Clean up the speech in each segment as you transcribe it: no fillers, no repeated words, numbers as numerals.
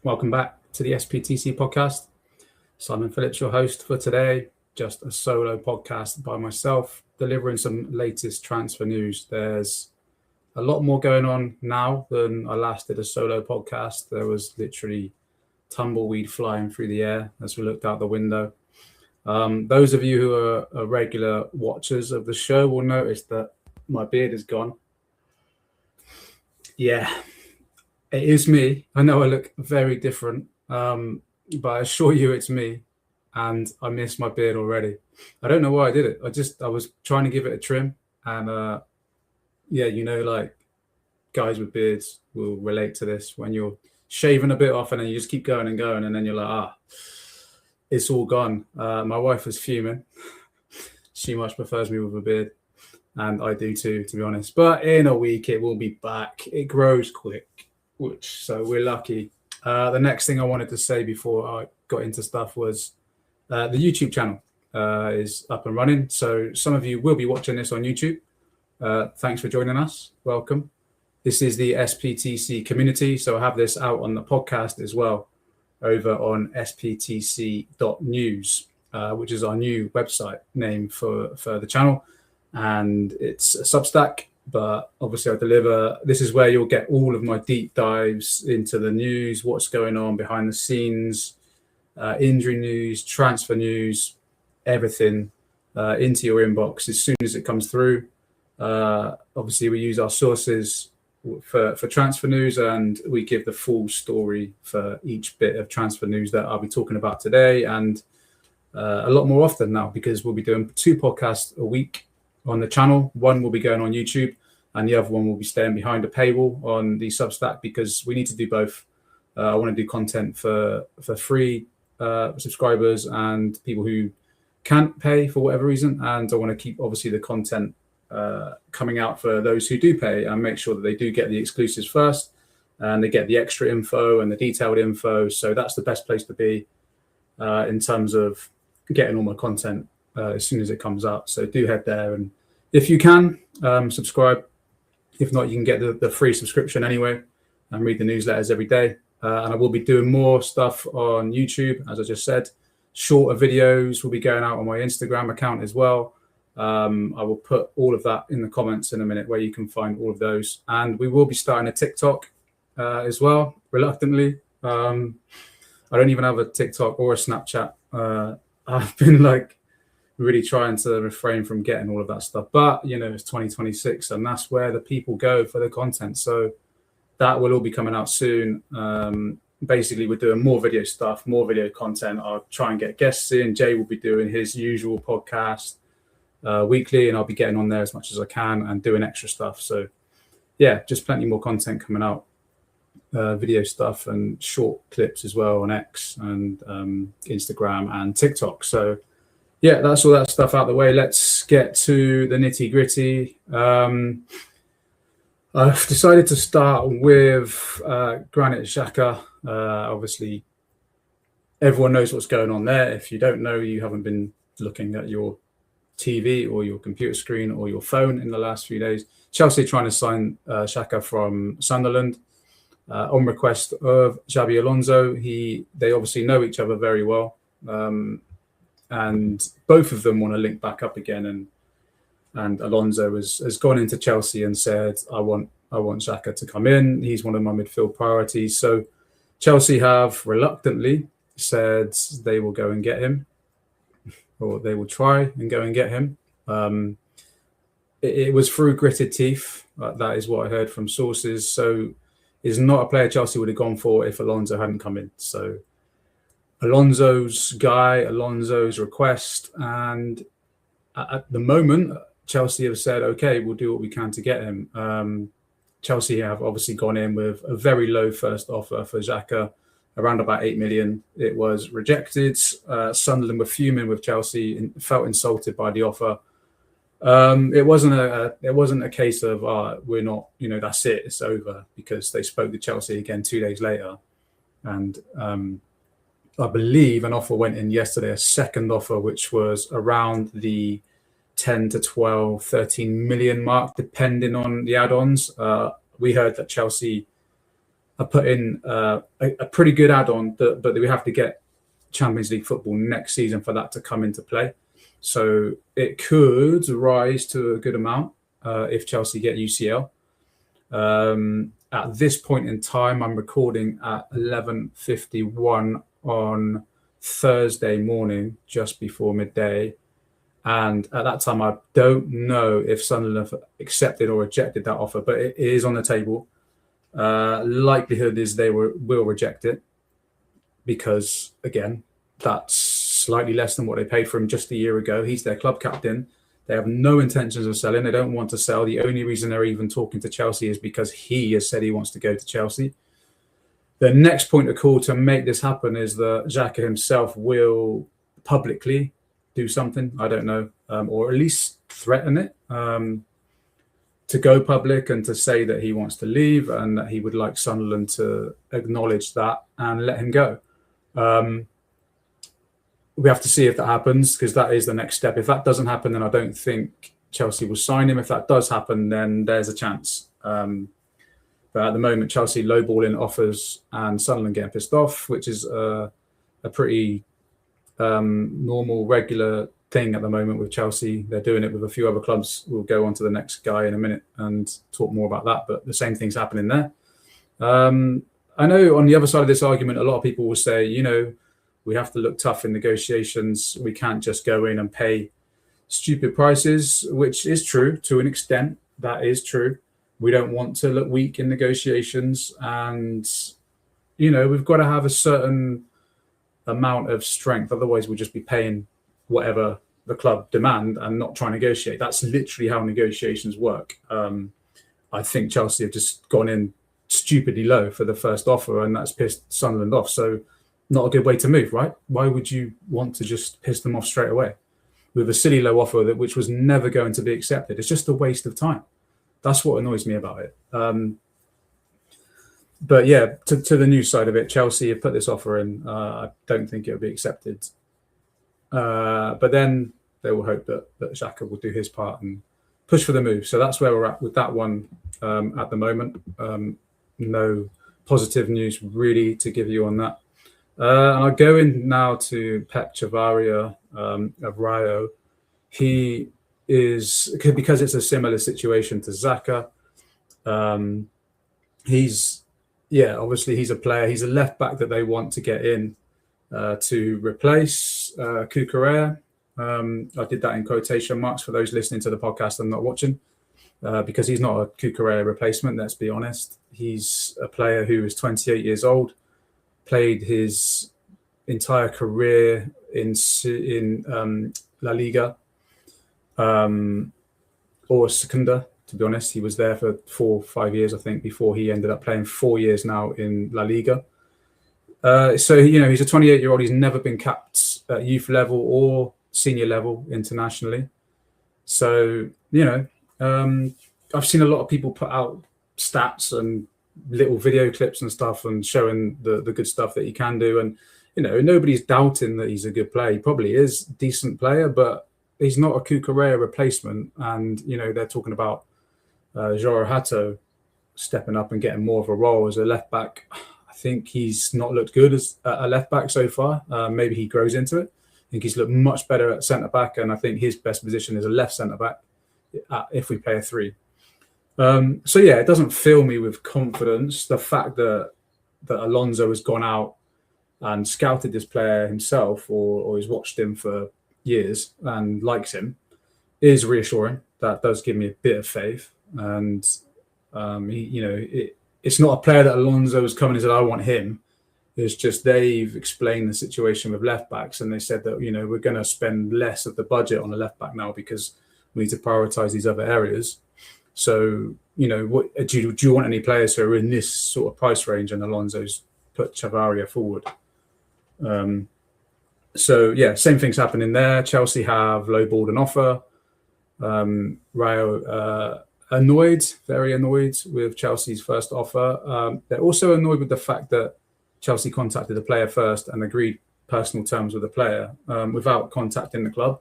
Welcome back to the SPTC podcast. Simon Phillips, your host for today. Just a solo podcast by myself, delivering some latest transfer news. There's a lot more going on now than I last did a solo podcast. There was literally tumbleweed flying through the air as we looked out the window. Those of you who are regular watchers of the show will notice that my beard is gone. Yeah, it is me. I know I look very different, but I assure you it's me, and I miss my beard already. I don't know why I did it. I was trying to give it a trim, and like guys with beards will relate to this when you're shaving a bit off and then you just keep going and going, and then you're like, it's all gone. My wife is fuming. She much prefers me with a beard, and I do too, to be honest. But in a week, it will be back. It grows quick, so we're lucky. The next thing I wanted to say before I got into stuff was the YouTube channel is up and running. So some of you will be watching this on YouTube. Thanks for joining us. Welcome. This is the SPTC community. So I have this out on the podcast as well over on sptc.news, which is our new website name for the channel. And it's a Substack, but obviously this is where you'll get all of my deep dives into the news, what's going on behind the scenes, injury news, transfer news, everything into your inbox as soon as it comes through. Obviously, we use our sources for transfer news, and we give the full story for each bit of transfer news that I'll be talking about today, and a lot more often now, because we'll be doing 2 podcasts a week on the channel. One will be going on YouTube, and the other one will be staying behind a paywall on the Substack, because we need to do both. I want to do content for free subscribers and people who can't pay for whatever reason, and I want to keep obviously the content coming out for those who do pay, and make sure that they do get the exclusives first, and they get the extra info and the detailed info. So that's the best place to be in terms of getting all my content as soon as it comes out. So do head there, and if you can, subscribe. If not, you can get the free subscription anyway and read the newsletters every day. And I will be doing more stuff on YouTube, as I just said. Shorter videos will be going out on my Instagram account as well. I will put all of that in the comments in a minute, where you can find all of those. And we will be starting a TikTok as well, reluctantly. I don't even have a TikTok or a Snapchat. I've been really trying to refrain from getting all of that stuff. But, it's 2026, and that's where the people go for the content. So that will all be coming out soon. Basically, we're doing more video stuff, more video content. I'll try and get guests in. Jay will be doing his usual podcast weekly, and I'll be getting on there as much as I can and doing extra stuff. So, yeah, just plenty more content coming out. Video stuff and short clips as well on X and Instagram and TikTok. So, yeah, that's all that stuff out the way. Let's get to the nitty gritty. I've decided to start with Granit Xhaka. Obviously, everyone knows what's going on there. If you don't know, you haven't been looking at your TV or your computer screen or your phone in the last few days. Chelsea trying to sign Xhaka from Sunderland on request of Xabi Alonso. They obviously know each other very well. And both of them want to link back up again, and Alonso has gone into Chelsea and said, I want Xhaka to come in. He's one of my midfield priorities. So Chelsea have reluctantly said they will go and get him, or they will try and go and get him. It was through gritted teeth. That is what I heard from sources. So is not a player Chelsea would have gone for if Alonso hadn't come in. So Alonso's guy, Alonso's request, and at the moment, Chelsea have said, okay, we'll do what we can to get him. Chelsea have obviously gone in with a very low first offer for Xhaka, around about 8 million. It was rejected. Sunderland were fuming with Chelsea and felt insulted by the offer. It wasn't a case of we're not, that's it, it's over, because they spoke to Chelsea again 2 days later, and I believe an offer went in yesterday, a second offer, which was around the 10 to 12, 13 million mark, depending on the add-ons. We heard that Chelsea have put in a pretty good add-on, but we have to get Champions League football next season for that to come into play. So it could rise to a good amount if Chelsea get UCL. At this point in time, I'm recording at 11:51 on Thursday morning, just before midday. And at that time, I don't know if Sunderland have accepted or rejected that offer, but it is on the table. Likelihood is they will reject it because, again, that's slightly less than what they paid for him just a year ago. He's their club captain. They have no intentions of selling. They don't want to sell. The only reason they're even talking to Chelsea is because he has said he wants to go to Chelsea. The next point of call to make this happen is that Xhaka himself will publicly do something, I don't know, or at least threaten it, to go public and to say that he wants to leave and that he would like Sunderland to acknowledge that and let him go. We have to see if that happens, because that is the next step. If that doesn't happen, then I don't think Chelsea will sign him. If that does happen, then there's a chance. But at the moment, Chelsea lowballing offers and Sunderland getting pissed off, which is a pretty normal, regular thing at the moment with Chelsea. They're doing it with a few other clubs. We'll go on to the next guy in a minute and talk more about that, but the same thing's happening there. I know on the other side of this argument, a lot of people will say, we have to look tough in negotiations. We can't just go in and pay stupid prices, which is true to an extent. That is true. We don't want to look weak in negotiations, and we've got to have a certain amount of strength. Otherwise, we'll just be paying whatever the club demand and not try to negotiate. That's literally how negotiations work. I think Chelsea have just gone in stupidly low for the first offer, and that's pissed Sunderland off. So not a good way to move, right? Why would you want to just piss them off straight away with a silly low offer which was never going to be accepted? It's just a waste of time. That's what annoys me about it. But yeah, to the news side of it, Chelsea have put this offer in. I don't think it'll be accepted. But then they will hope that Xhaka will do his part and push for the move. So that's where we're at with that one at the moment. No positive news really to give you on that. And I'll go in now to Pep Chavarria of Rayo. He is, because it's a similar situation to Xhaka. Obviously he's a player. He's a left back that they want to get in to replace Cucurella. I did that in quotation marks for those listening to the podcast and not watching, because he's not a Cucurella replacement, let's be honest. He's a player who is 28 years old, played his entire career in La Liga or Segunda, to be honest. He was there for 4 or 5 years, I think, before he ended up playing 4 years now in La Liga. So, he's a 28-year-old. He's never been capped at youth level or senior level internationally. So, I've seen a lot of people put out stats and little video clips and stuff and showing the good stuff that he can do. And, nobody's doubting that he's a good player. He probably is a decent player, but he's not a Cucurella replacement. And, they're talking about João Hato stepping up and getting more of a role as a left back. I think he's not looked good as a left back so far. Maybe he grows into it. I think he's looked much better at centre back, and I think his best position is a left centre back if we play a 3. So yeah, it doesn't fill me with confidence. The fact that Alonso has gone out and scouted this player himself, or has watched him for years and likes him, is reassuring. That does give me a bit of faith. And it's not a player that Alonso has come and said, I want him. It's just they've explained the situation with left backs, and they said that we're going to spend less of the budget on the left back now because we need to prioritize these other areas. So what do you want any players who are in this sort of price range? And Alonso's put Chavarria forward. So yeah, same thing's happening there. Chelsea have lowballed an offer. Rayo very annoyed with Chelsea's first offer. They're also annoyed with the fact that Chelsea contacted the player first and agreed personal terms with the player without contacting the club.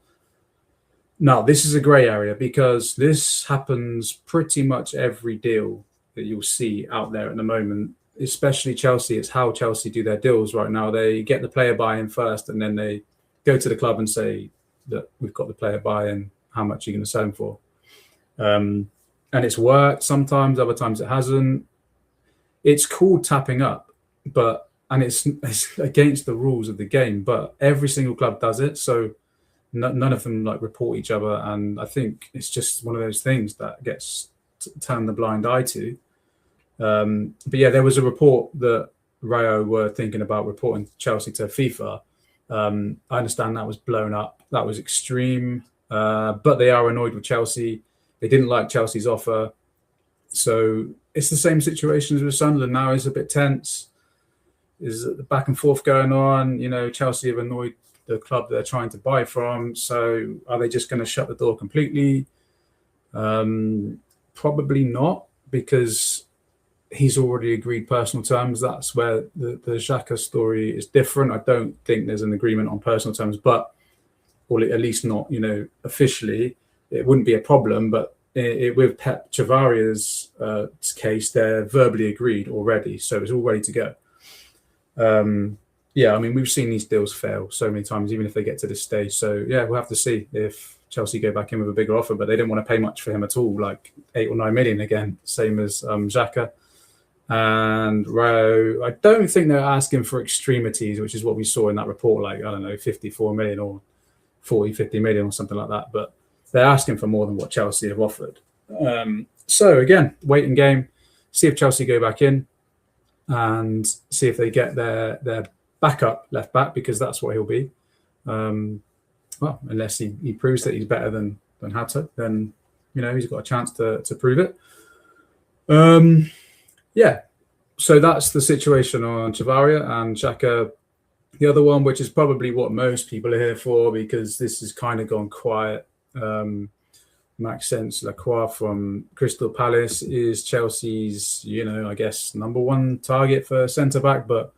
Now, this is a grey area because this happens pretty much every deal that you'll see out there at the moment. especially Chelsea, it's how Chelsea do their deals right now. They get the player buy-in first, and then they go to the club and say that we've got the player buy-in. How much are you going to sell him for? And it's worked sometimes. Other times it hasn't. It's called tapping up, and it's against the rules of the game. But every single club does it, so none of them like report each other. And I think it's just one of those things that gets turned the blind eye to. But yeah, there was a report that Rayo were thinking about reporting Chelsea to FIFA. I understand that was blown up. That was extreme. But they are annoyed with Chelsea. They didn't like Chelsea's offer. So it's the same situation as with Sunderland now. It's a bit tense. There's the back and forth going on. You know, Chelsea have annoyed the club they're trying to buy from. So are they just going to shut the door completely? Probably not, because he's already agreed personal terms. That's where the Xhaka story is different. I don't think there's an agreement on personal terms, but, or at least not, you know, officially, it wouldn't be a problem. But with Pep Chavarria's case, they're verbally agreed already, so it's all ready to go. Yeah, I mean, we've seen these deals fail so many times, even if they get to this stage. So yeah, we'll have to see if Chelsea go back in with a bigger offer, but they didn't want to pay much for him at all, like 8 or 9 million again, same as Xhaka. And Rayo, I don't think they're asking for extremities, which is what we saw in that report, like, I don't know, 54 million or 40, 50 million or something like that. But they're asking for more than what Chelsea have offered. So again, waiting game, see if Chelsea go back in and see if they get their backup left back, because that's what he'll be. Well, unless he proves that he's better than Hatta, then, you know, he's got a chance to prove it. Yeah, so that's the situation on Chavarria and Xhaka. The other one, which is probably what most people are here for, because this has kind of gone quiet. Maxence Lacroix from Crystal Palace is Chelsea's, you know, I guess #1 target for centre-back. But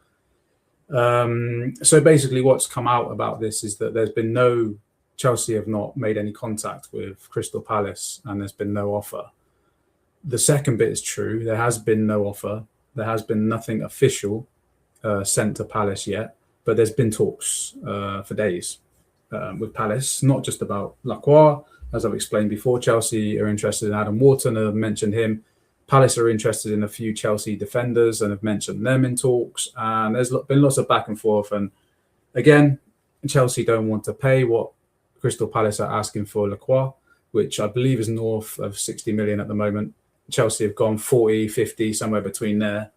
so basically what's come out about this is that there's been Chelsea have not made any contact with Crystal Palace, and there's been no offer. The second bit is true. There has been no offer. There has been nothing official sent to Palace yet, but there's been talks for days with Palace, not just about Lacroix. As I've explained before, Chelsea are interested in Adam Wharton and have mentioned him. Palace are interested in a few Chelsea defenders and have mentioned them in talks. And there's been lots of back and forth. And again, Chelsea don't want to pay what Crystal Palace are asking for Lacroix, which I believe is north of 60 million at the moment. Chelsea have gone 40, 50, somewhere between there.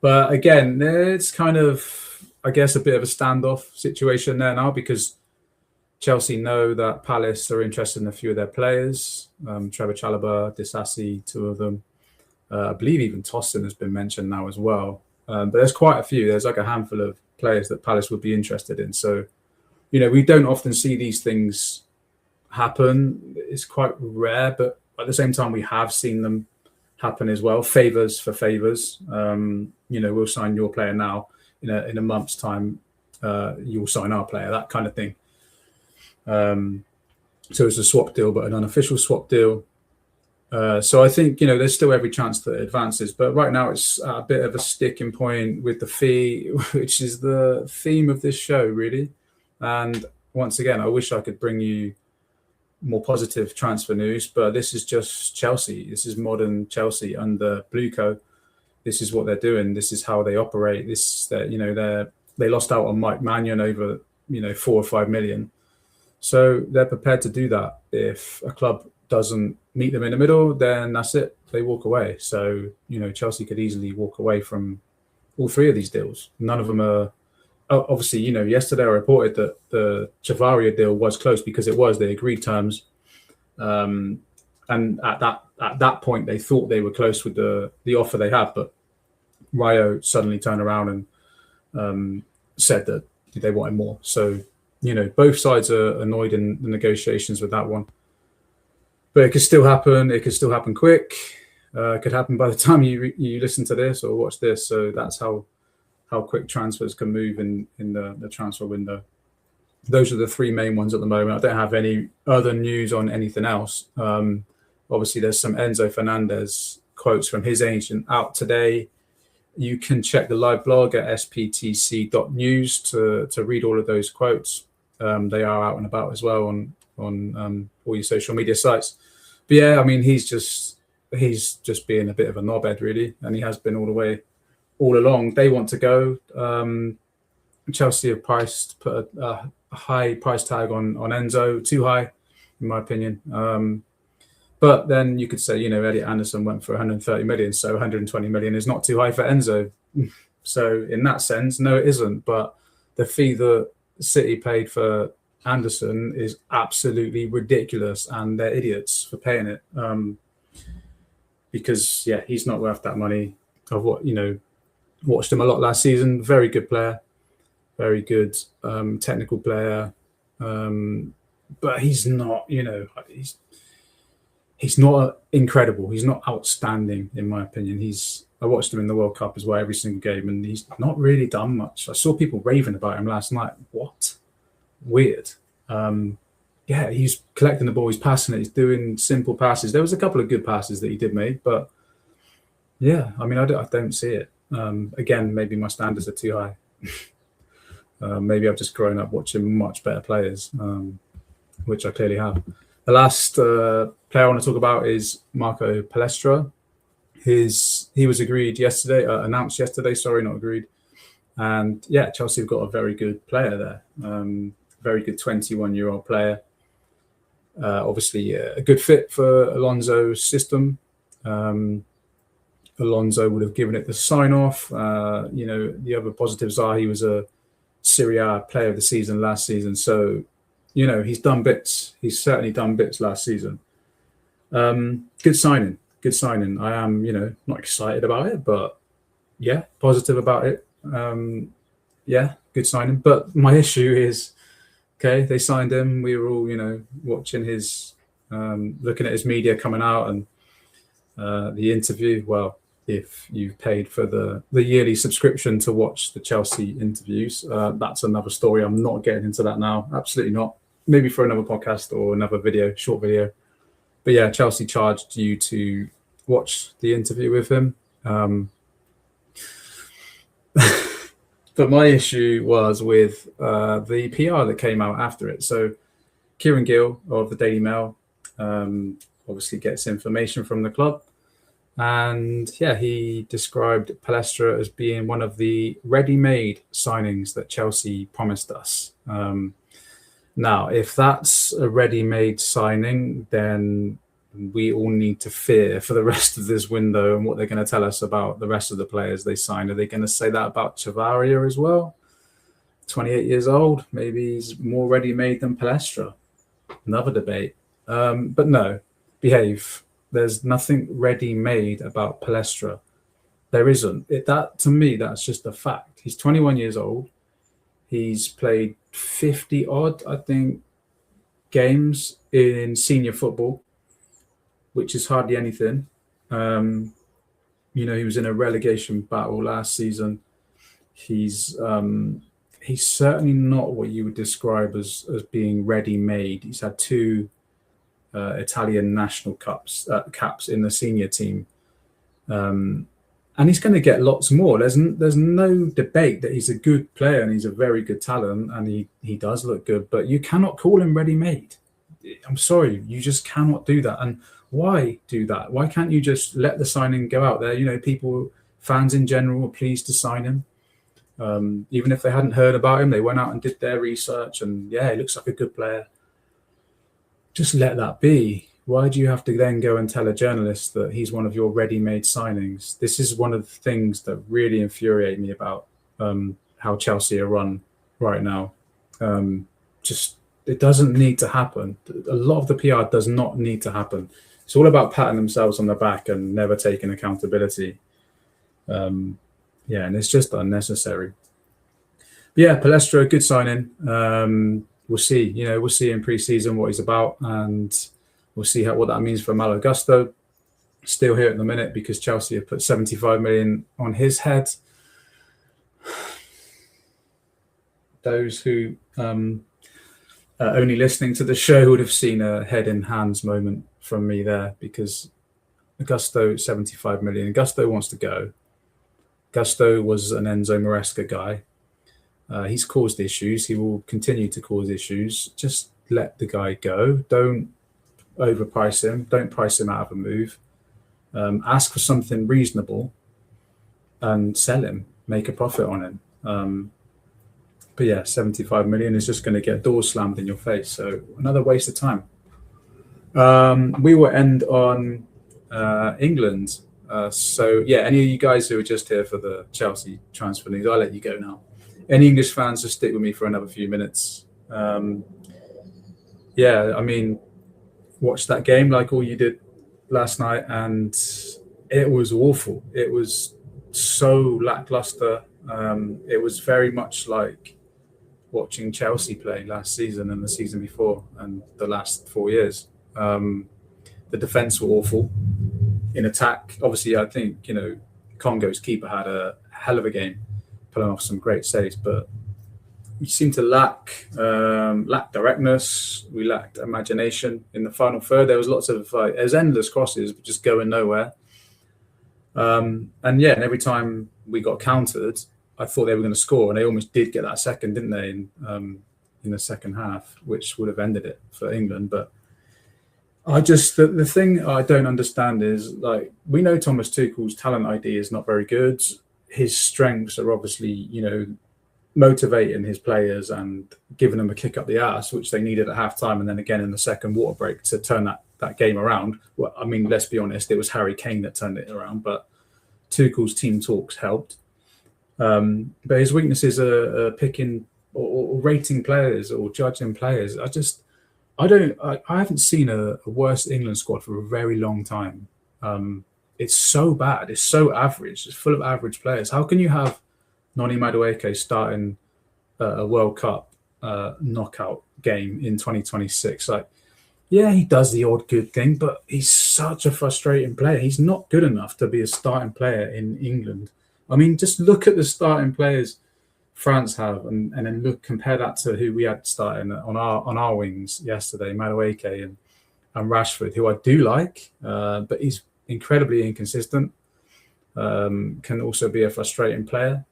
But again, it's kind of, I guess, a bit of a standoff situation there now, because Chelsea know that Palace are interested in a few of their players. Trevor Chalobah, Disasi, 2 of them. I believe even Tossin has been mentioned now as well. But there's quite a few. There's like a handful of players that Palace would be interested in. So, you know, we don't often see these things happen. It's quite rare, but at the same time, we have seen them happen as well. Favours for favours. You know, we'll sign your player now. In a month's time, you'll sign our player. That kind of thing. So it's a swap deal, but an unofficial swap deal. So I think, you know, there's still every chance that it advances. But right now, it's a bit of a sticking point with the fee, which is the theme of this show, really. And once again, I wish I could bring you more positive transfer news, but this is just Chelsea. This is modern Chelsea under Blueco. This is what they're doing. This is how they operate. They lost out on Mike Mannion over, 4 or 5 million. So they're prepared to do that. If a club doesn't meet them in the middle, then that's it. They walk away. So, Chelsea could easily walk away from all 3 of these deals. None of them are. Obviously, yesterday I reported that the Chavarria deal was close because it was. They agreed terms, and at that point they thought they were close with the offer they had. But Rayo suddenly turned around and said that they wanted more. So both sides are annoyed in the negotiations with that one. But it could still happen. It could still happen quick. It could happen by the time you listen to this or watch this. So that's how quick transfers can move in the transfer window. Those are the 3 main ones at the moment. I don't have any other news on anything else. Obviously, there's some Enzo Fernandez quotes from his agent out today. You can check the live blog at sptc.news to read all of those quotes. They are out and about as well on all your social media sites. But yeah, I mean, he's just being a bit of a knobhead, really, and he has been all along. They want to go. Chelsea have put a high price tag on Enzo, too high, in my opinion. But then you could say, Elliot Anderson went for 130 million, so 120 million is not too high for Enzo. So in that sense, no, it isn't. But the fee that City paid for Anderson is absolutely ridiculous, and they're idiots for paying it. Because he's not worth that money. I've watched him a lot last season. Very good player, very good technical player, but he's not. He's not incredible. He's not outstanding, in my opinion. I watched him in the World Cup as well, every single game, and he's not really done much. I saw people raving about him last night. What? Weird. He's collecting the ball, he's passing it, he's doing simple passes. There was a couple of good passes that he did make, but I don't see it. Again, maybe my standards are too high. Maybe I've just grown up watching much better players, which I clearly have. The last player I want to talk about is Marco Palestra. He was announced yesterday. Sorry, not agreed. And Chelsea have got a very good player there. Very good 21-year-old player. Obviously, a good fit for Alonso's system. Alonso would have given it the sign-off. The other positives are he was a Serie A player of the season last season. So, he's done bits. He's certainly done bits last season. Good signing. I am, not excited about it, but positive about it. Good signing. But my issue is, they signed him. We were all, watching his, looking at his media coming out and the interview. Well, if you've paid for the yearly subscription to watch the Chelsea interviews, that's another story. I'm not getting into that now. Absolutely not. Maybe for another podcast or another short video. But Chelsea charged you to watch the interview with him. But my issue was with the PR that came out after it. So Kieran Gill of the Daily Mail obviously gets information from the club. And he described Palestra as being one of the ready-made signings that Chelsea promised us. Now, if that's a ready-made signing, then we all need to fear for the rest of this window and what they're going to tell us about the rest of the players they signed. Are they going to say that about Chavarria as well? 28 years old, maybe he's more ready-made than Palestra. Another debate. But no, behave. There's nothing ready-made about Palestra. There isn't. To me, that's just a fact. He's 21 years old. He's played 50-odd, I think, games in senior football, which is hardly anything. He was in a relegation battle last season. He's certainly not what you would describe as being ready-made. He's had 2 Italian national caps in the senior team. And he's going to get lots more. There's no debate that he's a good player and he's a very good talent and he does look good, but you cannot call him ready-made. I'm sorry, you just cannot do that. And why do that? Why can't you just let the signing go out there? Fans in general were pleased to sign him. Even if they hadn't heard about him, they went out and did their research and he looks like a good player. Just let that be. Why do you have to then go and tell a journalist that he's one of your ready-made signings? This is one of the things that really infuriate me about how Chelsea are run right now. It doesn't need to happen. A lot of the PR does not need to happen. It's all about patting themselves on the back and never taking accountability. And it's just unnecessary. But Palestra, good signing. We'll see. We'll see in pre-season what he's about, and we'll see what that means for Malo Gusto. Still here at the minute because Chelsea have put 75 million on his head. Those who are only listening to the show would have seen a head in hands moment from me there, because Gusto 75 million. Gusto wants to go. Gusto was an Enzo Maresca guy. He's caused issues. He will continue to cause issues. Just let the guy go. Don't overprice him. Don't price him out of a move. Ask for something reasonable and sell him. Make a profit on him. But yeah, 75 million is just going to get doors slammed in your face. So another waste of time. We will end on England. So yeah, any of you guys who are just here for the Chelsea transfer news, I'll let you go now. Any English fans, just stick with me for another few minutes. Yeah, I mean, watch that game like all you did last night, and it was awful. It was so lackluster. It was very much like watching Chelsea play last season and the season before and the last 4 years. The defense were awful. In attack, obviously, I think, Congo's keeper had a hell of a game, pulling off some great saves, but we seemed to lack directness. We lacked imagination in the final third. There was lots of there's endless crosses, but just going nowhere. And every time we got countered, I thought they were going to score, and they almost did get that second, didn't they? In the second half, which would have ended it for England. But the thing I don't understand is, like, we know Thomas Tuchel's talent ID is not very good. His strengths are obviously, motivating his players and giving them a kick up the arse, which they needed at halftime, and then again in the second water break to turn that game around. Well, I mean, let's be honest, it was Harry Kane that turned it around, but Tuchel's team talks helped. But his weaknesses are picking or rating players or judging players. I haven't seen a worse England squad for a very long time. It's so bad. It's so average. It's full of average players. How can you have Noni Madueke starting a World Cup knockout game in 2026? Like, yeah, he does the odd good thing, but he's such a frustrating player. He's not good enough to be a starting player in England. I mean, just look at the starting players France have, and then compare that to who we had starting on our wings yesterday, Madueke and Rashford, who I do like, but he's incredibly inconsistent. Can also be a frustrating player.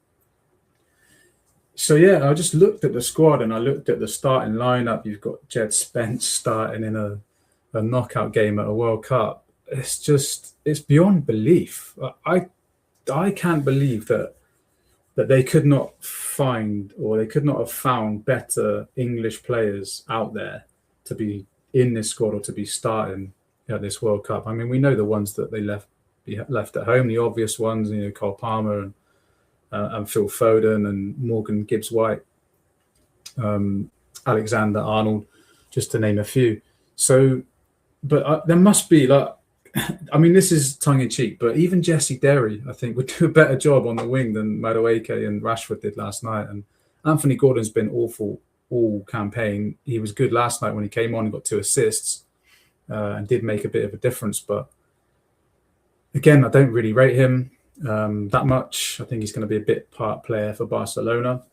So yeah, I just looked at the squad and I looked at the starting lineup. You've got Jed Spence starting in a knockout game at a World Cup. It's beyond belief. I can't believe that they could not find, or they could not have found, better English players out there to be in this squad or to be starting this World Cup. I mean, we know the ones that they left at home, the obvious ones, Cole Palmer and Phil Foden and Morgan Gibbs-White, Alexander Arnold, just to name a few. So, but there must be, like, I mean, this is tongue-in-cheek, but even Jesse Derry, I think, would do a better job on the wing than Madueke and Rashford did last night. And Anthony Gordon's been awful all campaign. He was good last night when he came on and got 2 assists and did make a bit of a difference. But again, I don't really rate him that much. I think he's going to be a bit part player for Barcelona.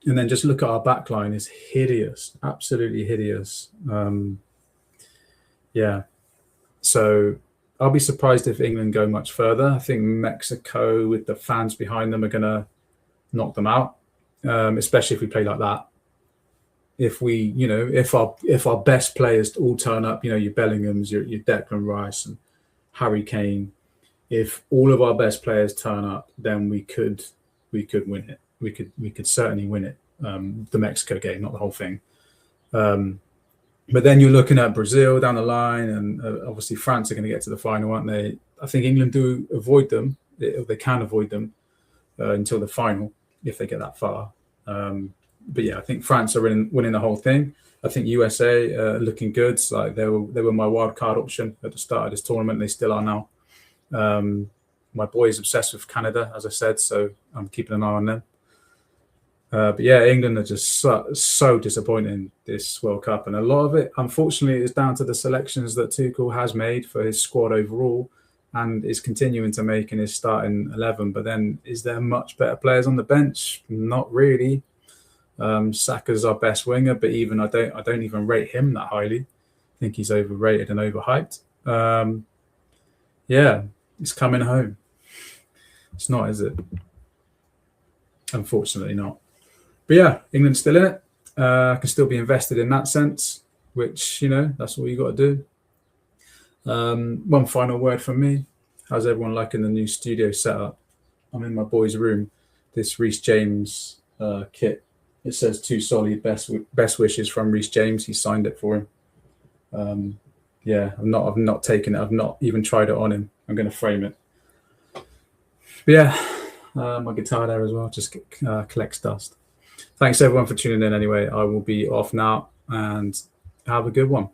And then just look at our backline. It's hideous, absolutely hideous. So I'll be surprised if England go much further. I think Mexico, with the fans behind them, are going to knock them out, especially if we play like that. If we, if our best players all turn up, your Bellinghams, your Declan Rice and Harry Kane, if all of our best players turn up, then we could win it. We could certainly win it. The Mexico game, not the whole thing. But then you're looking at Brazil down the line, and obviously France are going to get to the final, aren't they? I think England do avoid them. They can avoid them until the final if they get that far. But yeah, I think France are winning the whole thing. I think USA are looking good. Like they were my wild card option at the start of this tournament. They still are now. My boy is obsessed with Canada, as I said, so I'm keeping an eye on them. But yeah, England are just so disappointing this World Cup. And a lot of it, unfortunately, is down to the selections that Tuchel has made for his squad overall and is continuing to make in his starting 11. But then, is there much better players on the bench? Not really. Saka's our best winger, but even I don't even rate him that highly. I think he's overrated and overhyped. Yeah, it's coming home. It's not, is it? Unfortunately not. But yeah, England's still in it. Can still be invested in that sense, which, that's all you got to do. One final word from me. How's everyone liking the new studio setup? I'm in my boy's room. This Reece James kit. It says "Too solid, best wishes from Reece James." He signed it for him. Yeah, I've not taken it. I've not even tried it on him. I'm going to frame it. But yeah, my guitar there as well just collects dust. Thanks everyone for tuning in anyway. I will be off now, and have a good one.